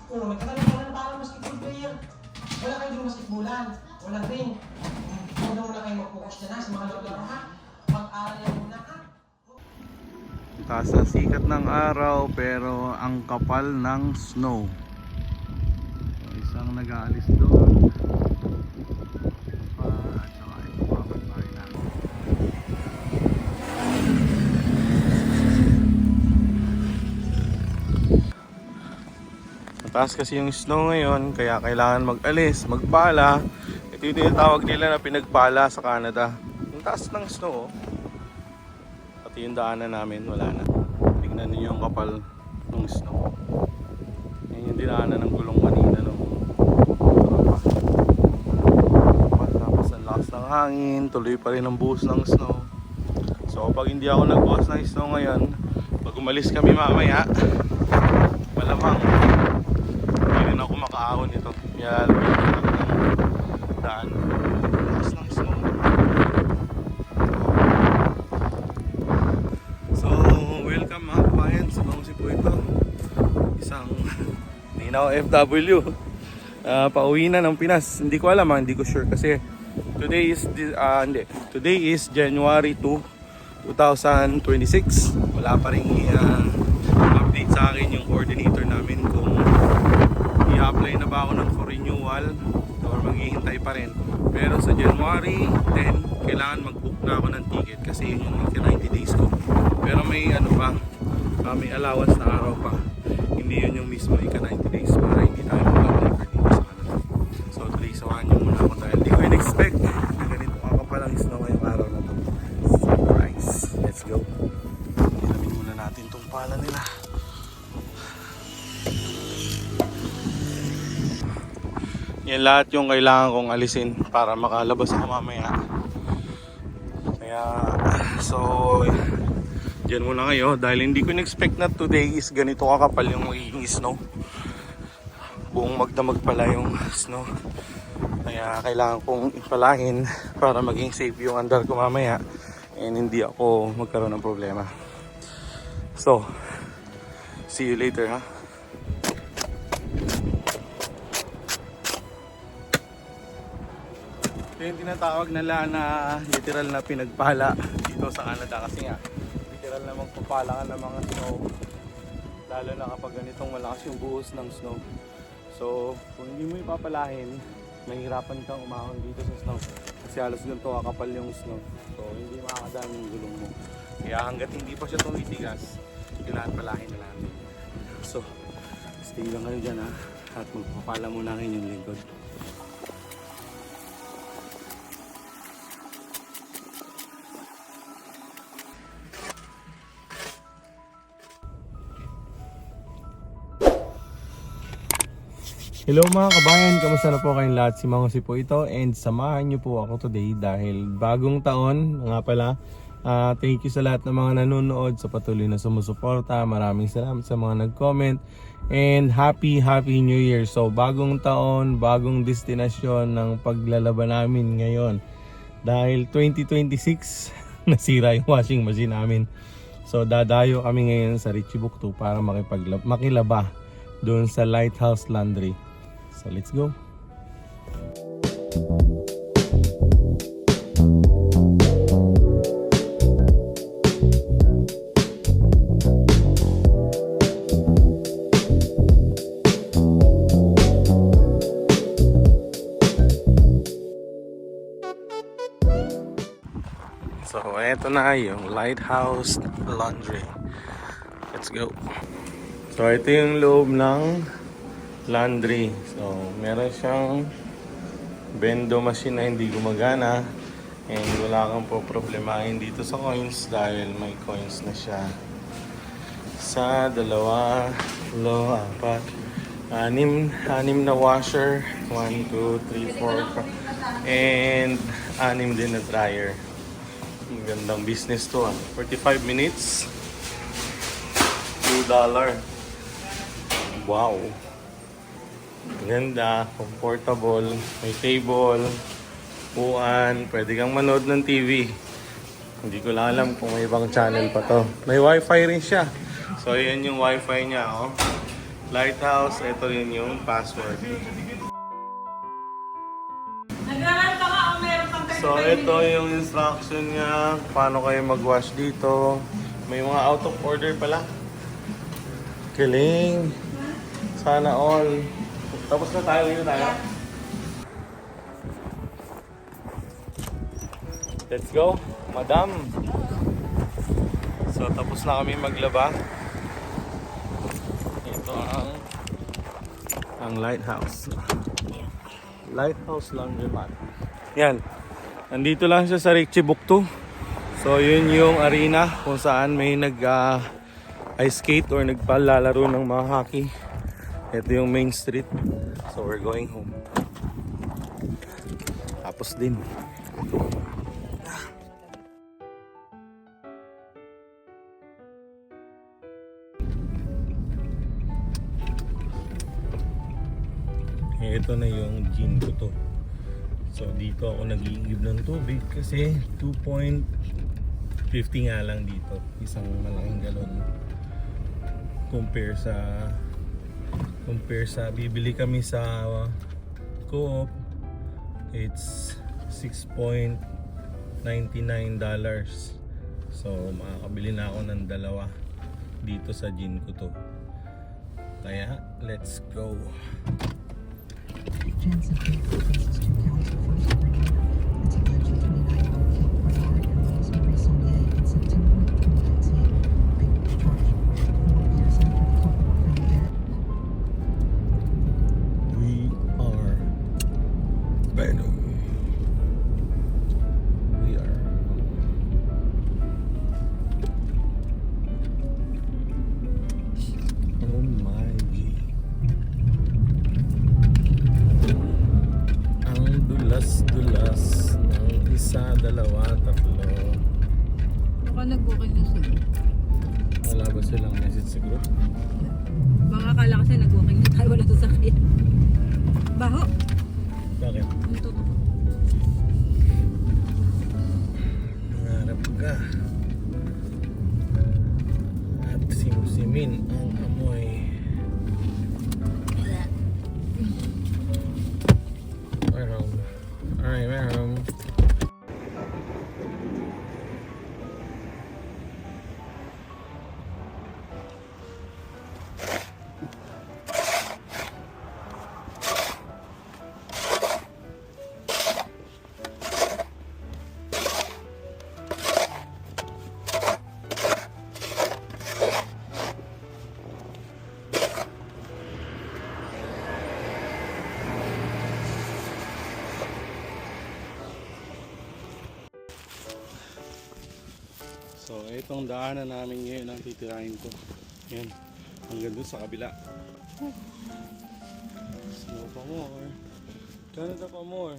Pero may katagal na parang basketball player. Wala kayo yung basketballan. Wala rin. Huwag na muna kayo mag-focus na sa mga laro ha. Mag-aral lang muna ha. Taas ang sikat ng araw pero ang kapal ng snow. Isang nag-aalis doon. At saka ito kapatbahay namin. Mataas kasi yung snow ngayon kaya kailangan mag-alis, magpala. Ito yung tinatawag nila na pinagpala sa Canada. Yung taas ng snow oh. Pati yung daanan namin wala na. Tingnan niyo yung kapal ng snow. Yan yung dinaanan ng gulong kanina no. Tapos ang lakas ng hangin, tuloy pa rin ang buhos ng snow. So pag hindi ako nagbuhos ng snow ngayon, pag umalis kami mamaya, malamang hindi rin ako makaahon ito. Kaya lang ng daan. Lakas ng snow. So welcome mga kabayan sa Bangsi po ito. Isang hindi na ako FW. Pauwi na ng Pinas. Hindi ko alam, hindi ko sure kasi today is January 2, 2026. Wala pa rin update sa akin yung coordinator namin kung i-apply na ba ako ng for renewal or maghihintay pa rin. Pero sa January 10, kailangan mag-book na ako ng ticket kasi yun yung 90 days ko. Pero may may allowance na araw pa. Hindi yun yung mismo ika 90 days para hindi tayo mag-apply for dito sa Canada. So today, sawahan nyo muna ako dahil hindi ko in-expect na ganito kakapalang snow ngayong araw na to. Surprise! Let's go! Ilamin muna natin itong pala nila. Yan lahat yung kailangan kong alisin para makalabas ako mamaya. Kaya, so, dyan muna kayo dahil hindi ko in-expect na today is ganito kakapal yung magiging snow. Buong magdamag pala yung snow. Kaya kailangan kong ipalahin para maging safe yung andar ko mamaya and hindi ako magkaroon ng problema. So, see you later ha. Ito yung tinatawag nila na literal na pinagpala dito sa Canada kasi nga literal na magpapala ka ng mga snow lalo na kapag ganitong malakas yung buhos ng snow. So kung hindi mo ipapalahin, mahirapan kang umahon dito sa snow kasi halos ganito kakapal yung snow. So hindi makakadami yung gulong mo. Kaya hanggat hindi pa siya tumitigas, kailangan palahin na natin. So stay lang kayo dyan ha at magpapala muna kayo yung lingkod. Hello mga kabayan, kamusta na po kayong lahat? Si Mang Jose po ito and samahan niyo po ako today dahil bagong taon nga pala. Thank you sa lahat ng mga nanonood, sa patuloy na sumusuporta. Maraming salamat sa mga nag-comment and happy New Year. So bagong taon, bagong destinasyon ng paglalaban namin ngayon. Dahil 2026 nasira yung washing machine namin. So dadayo kami ngayon sa Richie Buktu para makilaba doon sa Lighthouse Laundry. So let's go. So eto na yung Lighthouse Laundry. Let's go. So ito yung loob ng laundry. So meron siyang bendo machine na hindi gumagana and wala kang po problemahin dito sa coins dahil may coins na siya sa 2, 4, 6 na washer, 1, 2, 3, 4 and 6 din na dryer. Gandang business to 45 minutes, $2. Wow, ganda, comfortable, may table, upuan, pwede kang manood ng TV. Hindi ko lang alam kung may ibang channel pa to. May wifi rin siya. So, yan yung wifi niya, oh. Lighthouse, ito yun yung password. Nagraran ka nga o meron pang 35 So, ito yung instruction niya, paano kayo mag-wash dito. May mga out of order pala. Galing. Sana all. Tapos na tayo, yun tayo. Let's go, madam. So, tapos na kami maglaba. Ito ang lighthouse. Lighthouse Laundromat. Yan. Nandito lang siya sa Richibukto. So, yun yung arena kung saan may ice skate or nagpalalaro ng mga hockey. Ito yung main street. So, we're going home. Tapos din. Ito na yung gym ko to. So dito ako nag-iigib ng tubig kasi 2.50 nga lang dito. Isang malaking galon. Compare sa bibili kami sa Co-op, it's $6.99. So makakabili na ako ng dalawa dito sa gym ko to. Kaya let's go. Jensen faces 2 counts of first degree murder. It's alleged the 29-year-old killed Puerto Rican Rosemary Soule in September 2019. Baker was charged 4 years after the couple were found dead. We are Venom. We are. Oh my G. Ang dulas-dulas ng isa, dalawa, tatlo. Baka nag-booking na sila. Wala ba silang message sa group? Baka akala kasi nag-booking na tayo, wala sasakyan. Baho. Bakit? Ito. Nangarap ka. At simsimin ang amoy. We're home. Alright, we're home. So, itong daanan namin ngayon ang titirahin ko. Yan. Hanggang dun sa kabila. Snow pa more. Canada pa more.